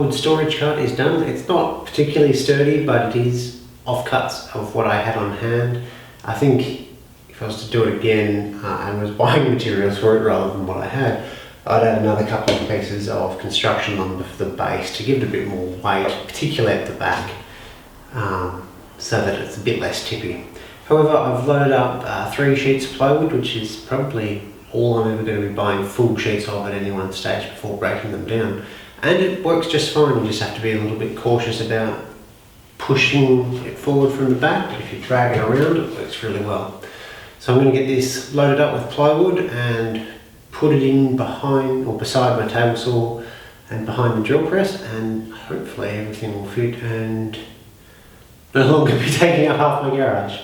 plywood storage cut is done. It's not particularly sturdy, but it is offcuts of what I had on hand. I think if I was to do it again and was buying materials for it rather than what I had, I'd add another couple of pieces of construction lumber for the base to give it a bit more weight, particularly at the back, so that it's a bit less tippy. However, I've loaded up 3 sheets of plywood, which is probably all I'm ever going to be buying full sheets of at any one stage before breaking them down. And it works just fine. You just have to be a little bit cautious about pushing it forward from the back, but if you drag it around, it works really well. So I'm going to get this loaded up with plywood and put it in behind or beside my table saw and behind the drill press, and hopefully everything will fit and no longer be taking up half my garage.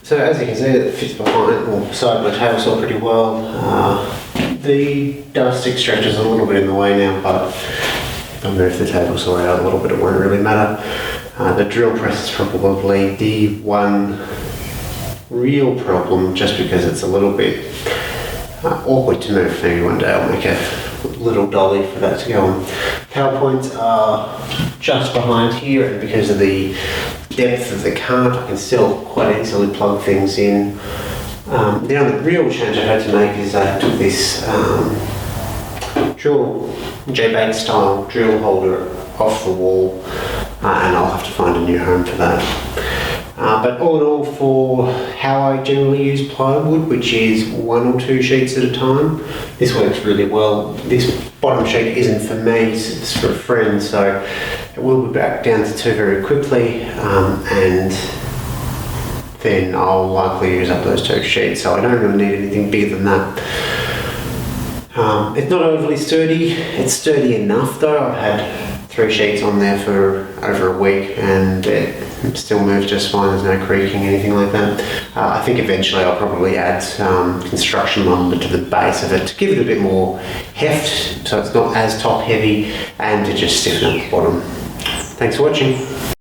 So as you can see, it fits behind or beside my table saw pretty well. The dust stick stretches a little bit in the way now, but if I move the table saw out a little bit, it won't really matter. The drill press is probably the one real problem, just because it's a little bit awkward to move. Maybe one day I'll make a little dolly for that to go on. Power points are just behind here, and because of the depth of the cart, I can still quite easily plug things in. The only real change I had to make is I took this drill J-bait style drill holder off the wall, and I'll have to find a new home for that. But all in all, for how I generally use plywood, which is 1 or 2 sheets at a time, this works really well. This bottom sheet isn't for me, it's for a friend, so it will be back down to 2 very quickly, and then I'll likely use up those 2 sheets, so I don't really need anything bigger than that. It's not overly sturdy. It's sturdy enough though. I've had 3 sheets on there for over a week and it still moves just fine. There's no creaking, anything like that. I think eventually I'll probably add some construction lumber to the base of it to give it a bit more heft, so it's not as top heavy, and to just stiffen up the bottom. Thanks for watching.